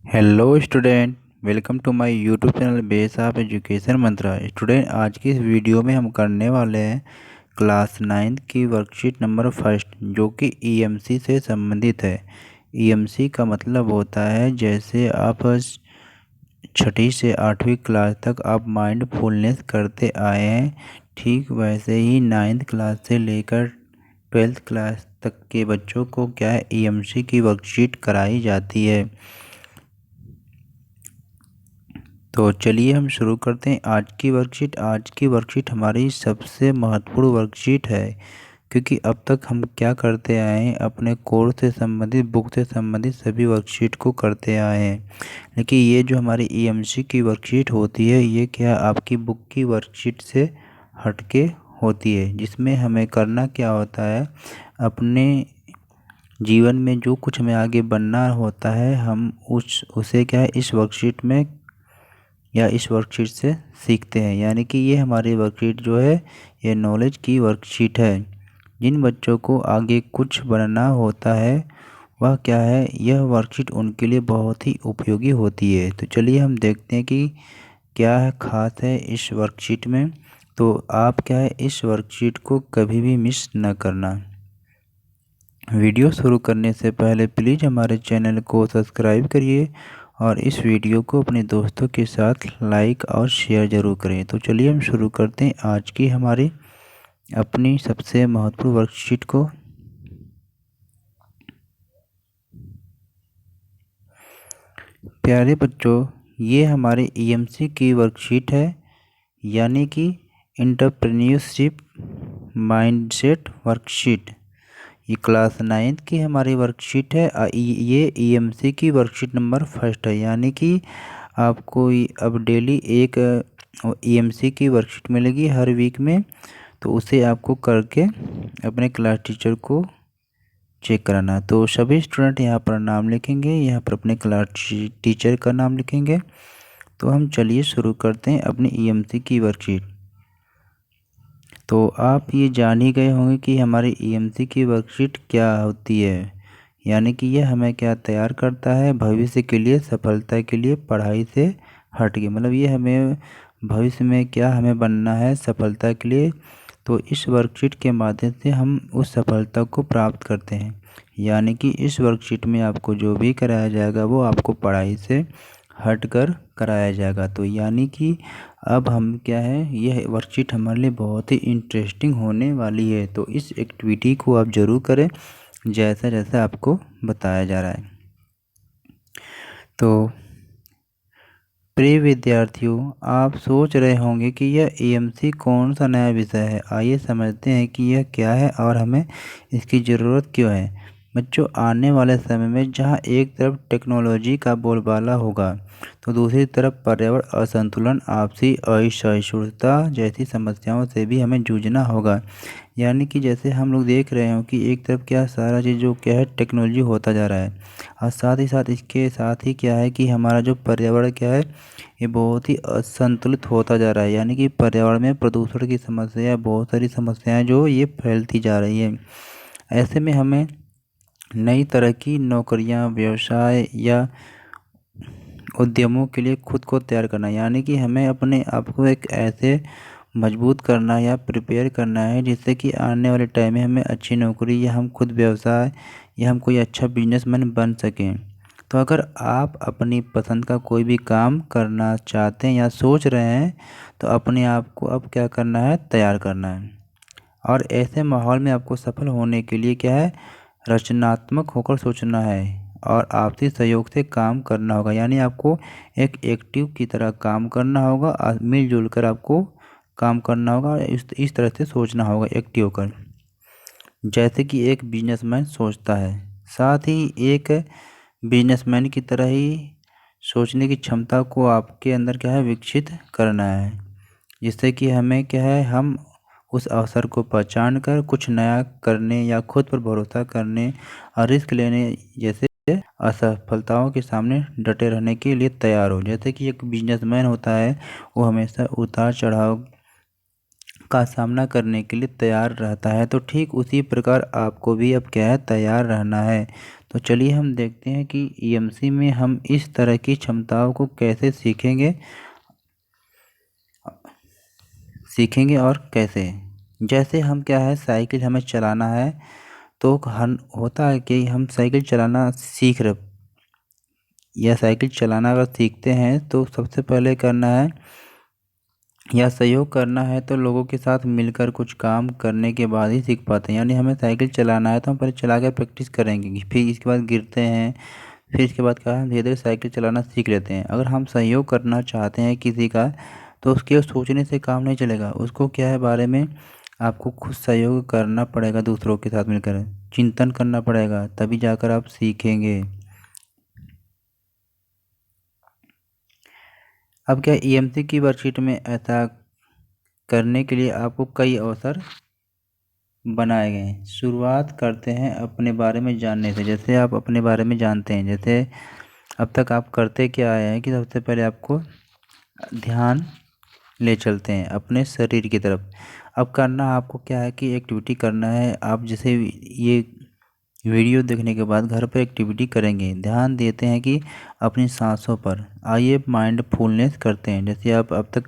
Hello student, welcome to my YouTube channel base of education mantra. Student, आज की इस video में हम करने वाले हैं क्लास 9 की वर्कशीट नंबर फर्स्ट, जो कि ईएमसी से संबंधित है। ईएमसी का मतलब होता है, जैसे आप छठी से 8वीं क्लास तक आप माइंडफुलनेस करते आए हैं, ठीक वैसे ही 9th क्लास से लेकर 12th क्लास तक के बच्चों को क्या है, ईएमसी की वर्कशीट कराई जाती है। तो चलिए हम शुरू करते हैं आज की वर्कशीट। आज की वर्कशीट हमारी सबसे महत्वपूर्ण वर्कशीट है, क्योंकि अब तक हम क्या करते आए हैं, अपने कोर्स से संबंधित, बुक से संबंधित सभी वर्कशीट को करते आए हैं। लेकिन ये जो हमारी ईएमसी की वर्कशीट होती है, ये क्या आपकी बुक की वर्कशीट से हटके होती है, जिसमें हमें करना क्या होता है, अपने जीवन में जो कुछ हमें आगे बनना होता है, हम उसे क्या है इस वर्कशीट में या इस वर्कशीट से सीखते हैं। यानी कि ये हमारी वर्कशीट जो है, ये नॉलेज की वर्कशीट है। जिन बच्चों को आगे कुछ बनना होता है, वह क्या है, यह वर्कशीट उनके लिए बहुत ही उपयोगी होती है। तो चलिए हम देखते हैं कि क्या है खास है इस वर्कशीट में। तो आप क्या है, इस वर्कशीट को कभी भी मिस न करना। वीडियो शुरू करने से पहले प्लीज़ हमारे चैनल को सब्सक्राइब करिए और इस वीडियो को अपने दोस्तों के साथ लाइक और शेयर ज़रूर करें। तो चलिए हम शुरू करते हैं आज की हमारी अपनी सबसे महत्वपूर्ण वर्कशीट को। प्यारे बच्चों, ये हमारे ईएमसी की वर्कशीट है, यानी कि एंटरप्रेन्योरशिप माइंडसेट वर्कशीट। ये क्लास 9 की हमारी वर्कशीट है। ये ईएमसी की वर्कशीट नंबर फर्स्ट है, यानी कि आपको अब डेली एक ईएमसी की वर्कशीट मिलेगी हर वीक में। तो उसे आपको करके अपने क्लास टीचर को चेक कराना। तो सभी स्टूडेंट यहाँ पर नाम लिखेंगे, यहाँ पर अपने क्लास टीचर का नाम लिखेंगे। तो हम चलिए शुरू करते हैं अपनी ईएमसी की वर्कशीट। तो आप ये जान ही गए होंगे कि हमारी ईएमसी की वर्कशीट क्या होती है, यानी कि यह हमें क्या तैयार करता है, भविष्य के लिए, सफलता के लिए, पढ़ाई से हट के, मतलब ये हमें भविष्य में क्या हमें बनना है सफलता के लिए। तो इस वर्कशीट के माध्यम से हम उस सफलता को प्राप्त करते हैं। यानी कि इस वर्कशीट में आपको जो भी कराया जाएगा, वो आपको पढ़ाई से हटकर कराया जाएगा। तो यानी कि अब हम क्या है, यह वर्कशीट हमारे लिए बहुत ही इंटरेस्टिंग होने वाली है। तो इस एक्टिविटी को आप ज़रूर करें, जैसा जैसा आपको बताया जा रहा है। तो प्रिय विद्यार्थियों, आप सोच रहे होंगे कि यह ईएमसी कौन सा नया विषय है। आइए समझते हैं कि यह क्या है और हमें इसकी ज़रूरत क्यों है। बच्चों, आने वाले समय में जहां एक तरफ टेक्नोलॉजी का बोलबाला होगा, तो दूसरी तरफ पर्यावरण असंतुलन, आपसी असहिष्णुता जैसी समस्याओं से भी हमें जूझना होगा। यानी कि जैसे हम लोग देख रहे हो कि एक तरफ क्या सारा चीज़ जो क्या है टेक्नोलॉजी होता जा रहा है, और साथ ही साथ इसके साथ ही क्या है कि हमारा जो पर्यावरण क्या है, ये बहुत ही असंतुलित होता जा रहा है। यानी कि पर्यावरण में प्रदूषण की समस्या, बहुत सारी समस्याएं जो ये फैलती जा रही है। ऐसे में हमें नई तरह की नौकरियां, व्यवसाय या उद्यमों के लिए खुद को तैयार करना, यानी कि हमें अपने आप को एक ऐसे मजबूत करना या प्रिपेयर करना है, जिससे कि आने वाले टाइम में हमें अच्छी नौकरी या हम खुद व्यवसाय या हम कोई अच्छा बिजनेसमैन बन सकें। तो अगर आप अपनी पसंद का कोई भी काम करना चाहते हैं या सोच रहे हैं, तो अपने आप को अब क्या करना है, तैयार करना है। और ऐसे माहौल में आपको सफल होने के लिए क्या है, रचनात्मक होकर सोचना है और आपसी सहयोग से काम करना होगा। यानी आपको एक एक्टिव की तरह काम करना होगा और मिलजुल कर आपको काम करना होगा और इस तरह से सोचना होगा एक्टिव होकर, जैसे कि एक बिजनेसमैन सोचता है। साथ ही एक बिजनेसमैन की तरह ही सोचने की क्षमता को आपके अंदर क्या है, विकसित करना है, जिससे कि हमें क्या है, हम उस अवसर को पहचान कर कुछ नया करने या खुद पर भरोसा करने और रिस्क लेने जैसे असफलताओं के सामने डटे रहने के लिए तैयार हो। जैसे कि एक बिजनेसमैन होता है, वो हमेशा उतार चढ़ाव का सामना करने के लिए तैयार रहता है। तो ठीक उसी प्रकार आपको भी अब क्या है, तैयार रहना है। तो चलिए हम देखते हैं कि ईएमसी में हम इस तरह की क्षमताओं को कैसे सीखेंगे और कैसे। जैसे हम क्या है, साइकिल हमें चलाना है, तो हम होता है कि हम साइकिल चलाना सीख रहे, या साइकिल चलाना अगर सीखते हैं तो सबसे पहले करना है या सहयोग करना है तो लोगों के साथ मिलकर कुछ काम करने के बाद ही सीख पाते हैं। यानी हमें साइकिल चलाना है तो हम पहले चला कर प्रैक्टिस करेंगे, फिर इसके बाद गिरते हैं, फिर इसके बाद क्या है, धीरे धीरे साइकिल चलाना सीख लेते हैं। अगर हम सहयोग करना चाहते हैं किसी का, तो उसके सोचने से काम नहीं चलेगा, उसको क्या है बारे में आपको खुद सहयोग करना पड़ेगा, दूसरों के साथ मिलकर चिंतन करना पड़ेगा, तभी जाकर आप सीखेंगे। अब क्या ईएमसी की वर्कशीट में ऐसा करने के लिए आपको कई अवसर बनाए गए हैं। शुरुआत करते हैं अपने बारे में जानने से। जैसे आप अपने बारे में जानते हैं, जैसे अब तक आप करते क्या आए हैं कि सबसे पहले आपको ध्यान ले चलते हैं अपने शरीर की तरफ। अब करना आपको क्या है कि एक्टिविटी करना है। आप जैसे ये वीडियो देखने के बाद घर पर एक्टिविटी करेंगे, ध्यान देते हैं कि अपनी सांसों पर। आइए माइंडफुलनेस करते हैं। जैसे आप अब तक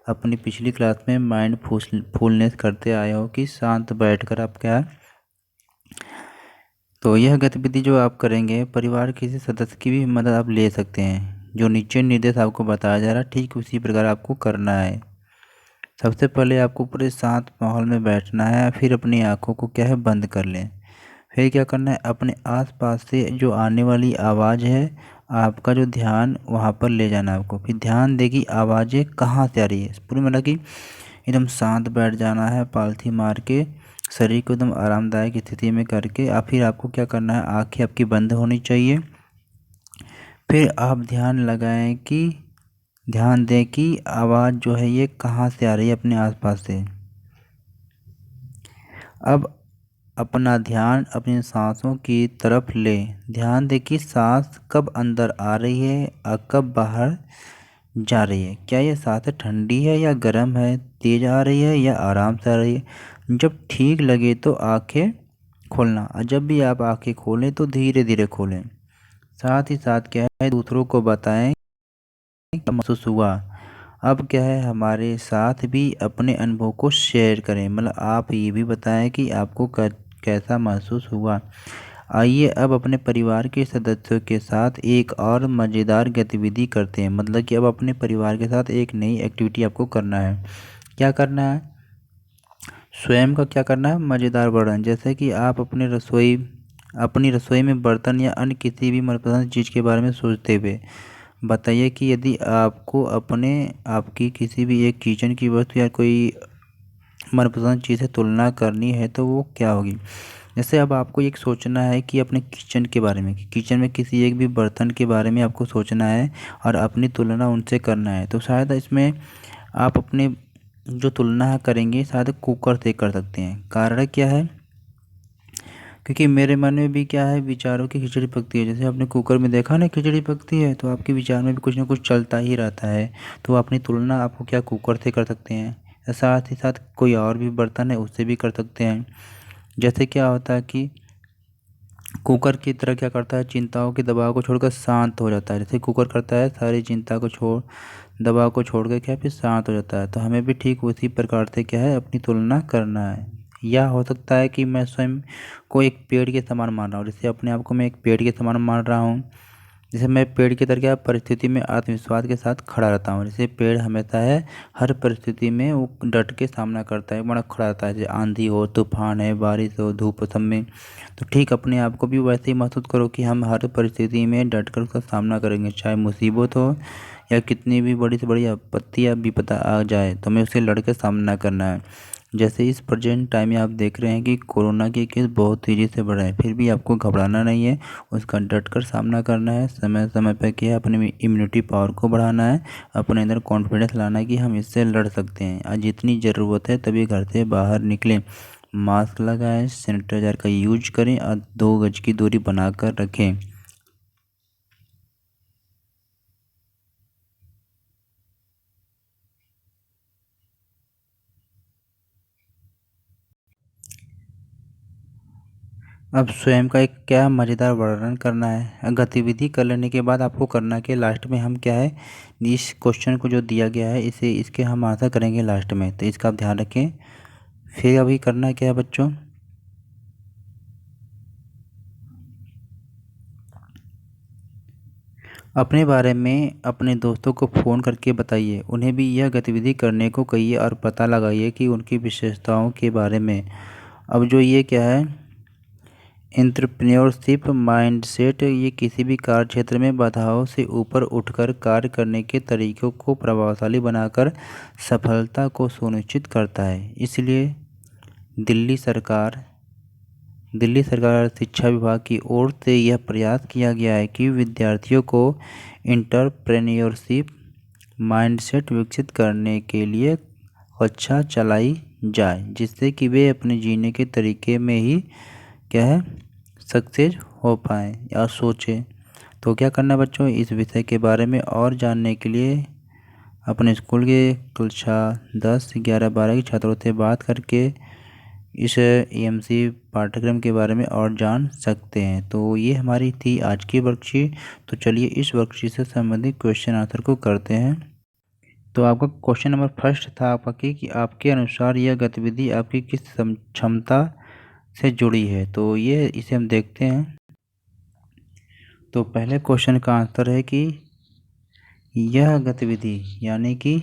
अपनी पिछली क्लास में माइंडफुलनेस करते आए हो कि शांत बैठकर आप क्या, तो यह गतिविधि जो आप करेंगे, परिवार के किसी सदस्य की भी मदद आप ले सकते हैं। जो नीचे निर्देश आपको बताया जा रहा है ठीक उसी प्रकार आपको करना है। सबसे पहले आपको पूरे शांत माहौल में बैठना है, फिर अपनी आँखों को क्या है बंद कर लें। फिर क्या करना है, अपने आसपास से जो आने वाली आवाज़ है, आपका जो ध्यान वहाँ पर ले जाना है आपको। फिर ध्यान देगी आवाज़ें कहाँ से आ रही है, पूरी मतलब कि एकदम शांत बैठ जाना है, पालथी मार के शरीर को एकदम आरामदायक स्थिति में करके। फिर आपको क्या करना है, आंखें आपकी बंद होनी चाहिए। फिर आप ध्यान दें कि आवाज़ जो है ये कहाँ से आ रही है अपने आसपास से। अब अपना ध्यान अपनी सांसों की तरफ ले। ध्यान दें कि सांस कब अंदर आ रही है और कब बाहर जा रही है। क्या ये सांस ठंडी है या गर्म है, तेज आ रही है या आराम से आ रही है। जब ठीक लगे तो आंखें खोलना, और जब भी आप आंखें खोलें तो धीरे धीरे खोलें। साथ ही साथ क्या है, दूसरों को बताएं क्या महसूस हुआ। अब क्या है, हमारे साथ भी अपने अनुभव को शेयर करें, मतलब आप ये भी बताएं कि आपको कैसा महसूस हुआ। आइए अब अपने परिवार के सदस्यों के साथ एक और मज़ेदार गतिविधि करते हैं। मतलब कि अब अपने परिवार के साथ एक नई एक्टिविटी आपको करना है। क्या करना है, स्वयं का क्या करना है, मज़ेदार वर्णन। जैसे कि आप अपनी रसोई में बर्तन या अन्य किसी भी मनपसंद चीज़ के बारे में सोचते हुए बताइए कि यदि आपको आपकी किसी भी एक किचन की वस्तु या कोई मनपसंद चीज़ से तुलना करनी है तो वो क्या होगी। जैसे अब आपको एक सोचना है कि अपने किचन के बारे में, कि किचन में किसी एक भी बर्तन के बारे में आपको सोचना है और अपनी तुलना उनसे करना है। तो शायद इसमें आप अपने जो तुलना करेंगे शायद कुकर से कर सकते हैं। कारण क्या है, क्योंकि मेरे मन में भी क्या है, विचारों की खिचड़ी पकती है। जैसे आपने कुकर में देखा ना खिचड़ी पकती है, तो आपके विचार में भी कुछ ना कुछ चलता ही रहता है। तो अपनी तुलना आपको क्या कुकर से कर सकते हैं, या साथ ही साथ कोई और भी बर्तन है उससे भी कर सकते हैं। जैसे क्या होता है कि कुकर की तरह क्या करता है, चिंताओं के दबाव को छोड़कर शांत हो जाता है। जैसे कुकर करता है, सारी चिंता को छोड़ दबाव को छोड़ कर क्या फिर शांत हो जाता है। तो हमें भी ठीक उसी प्रकार से क्या है अपनी तुलना करना है। या हो सकता है कि मैं स्वयं को एक पेड़ के समान मान रहा हूँ, जैसे अपने आप को मैं एक पेड़ के समान मान रहा हूँ। जैसे मैं पेड़ की तरह क्या परिस्थिति में आत्मविश्वास के साथ खड़ा रहता हूँ। जैसे पेड़ हमेशा है हर परिस्थिति में वो डट के सामना करता है, बड़ा खड़ा रहता है। जैसे आंधी हो, तूफान है, बारिश हो, धूप सब में। तो ठीक अपने आप को भी वैसे ही महसूस करो कि हम हर परिस्थिति में डट कर उसका सामना करेंगे, चाहे मुसीबत हो या कितनी भी बड़ी से बड़ी आपत्ति या विपदा आ जाए, तो हमें उसे लड़ के सामना करना है। जैसे इस प्रेजेंट टाइम में आप देख रहे हैं कि कोरोना के केस बहुत तेज़ी से बढ़ रहे हैं, फिर भी आपको घबराना नहीं है, उसका डट कर सामना करना है। समय समय पर क्या है, अपनी इम्यूनिटी पावर को बढ़ाना है, अपने अंदर कॉन्फिडेंस लाना है कि हम इससे लड़ सकते हैं। आज जितनी ज़रूरत है तभी घर से बाहर निकलें, मास्क लगाएं, सैनिटाइजर का यूज करें और 2 गज की दूरी बनाकर रखें। अब स्वयं का एक क्या मज़ेदार वर्णन करना है। गतिविधि कर लेने के बाद आपको करना कि लास्ट में हम क्या है, इस क्वेश्चन को जो दिया गया है इसके हम आंसर करेंगे लास्ट में, तो इसका आप ध्यान रखें। फिर अभी करना क्या है बच्चों, अपने बारे में अपने दोस्तों को फ़ोन करके बताइए, उन्हें भी यह गतिविधि करने को कहिए और पता लगाइए कि उनकी विशेषताओं के बारे में। अब जो ये क्या है, एंटरप्रेन्योरशिप माइंडसेट, ये किसी भी कार्य क्षेत्र में बाधाओं से ऊपर उठकर कार्य करने के तरीकों को प्रभावशाली बनाकर सफलता को सुनिश्चित करता है। इसलिए दिल्ली सरकार शिक्षा विभाग की ओर से यह प्रयास किया गया है कि विद्यार्थियों को एंटरप्रेन्योरशिप माइंडसेट विकसित करने के लिए कक्षा चलाई जाए, जिससे कि वे अपने जीने के तरीके में ही क्या है, सक्सेस हो पाए या सोचें। तो क्या करना है बच्चों, इस विषय के बारे में और जानने के लिए अपने स्कूल के कक्षा 10, 11, 12 के छात्रों से बात करके इस एएमसी पाठ्यक्रम के बारे में और जान सकते हैं। तो ये हमारी थी आज की वर्कशीट। तो चलिए इस वर्कशीट से संबंधित क्वेश्चन आंसर को करते हैं। तो आपका क्वेश्चन नंबर फर्स्ट था आपका कि आपके अनुसार यह गतिविधि आपकी किस क्षमता से जुड़ी है। तो ये इसे हम देखते हैं। तो पहले क्वेश्चन का आंसर है कि यह गतिविधि, यानी कि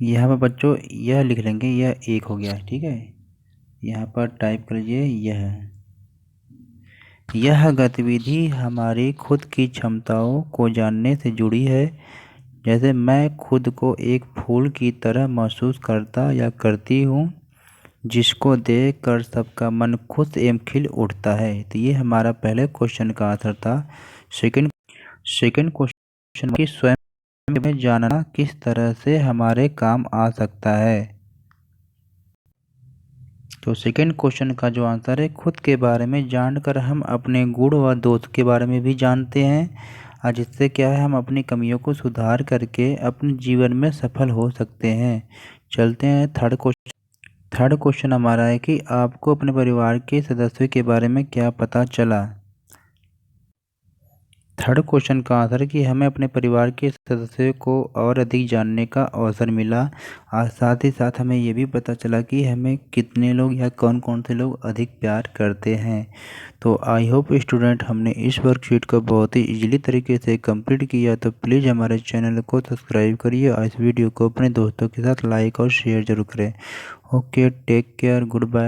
यहाँ पर बच्चों यह लिख लेंगे, यह एक हो गया, ठीक है। यहाँ पर टाइप कर लीजिए यह गतिविधि हमारी खुद की क्षमताओं को जानने से जुड़ी है। जैसे मैं खुद को एक फूल की तरह महसूस करता या करती हूँ, जिसको देख कर सबका मन खुश एवं खिल उठता है। तो ये हमारा पहले क्वेश्चन का आंसर था। सेकंड क्वेश्चन कि स्वयं में जानना किस तरह से हमारे काम आ सकता है। तो सेकंड क्वेश्चन का जो आंसर है, खुद के बारे में जानकर हम अपने गुण व दोष के बारे में भी जानते हैं, और जिससे क्या है, हम अपनी कमियों को सुधार करके अपने जीवन में सफल हो सकते हैं। चलते हैं थर्ड क्वेश्चन हमारा है कि आपको अपने परिवार के सदस्यों के बारे में क्या पता चला। थर्ड क्वेश्चन का आंसर है कि हमें अपने परिवार के सदस्यों को और अधिक जानने का अवसर मिला, और साथ ही साथ हमें ये भी पता चला कि हमें कितने लोग या कौन कौन से लोग अधिक प्यार करते हैं। तो आई होप स्टूडेंट हमने इस वर्कशीट को बहुत ही इजीली तरीके से कंप्लीट किया। तो प्लीज़ हमारे चैनल को सब्सक्राइब करिए और इस वीडियो को अपने दोस्तों के साथ लाइक और शेयर जरूर करें। Okay, take care, good bye.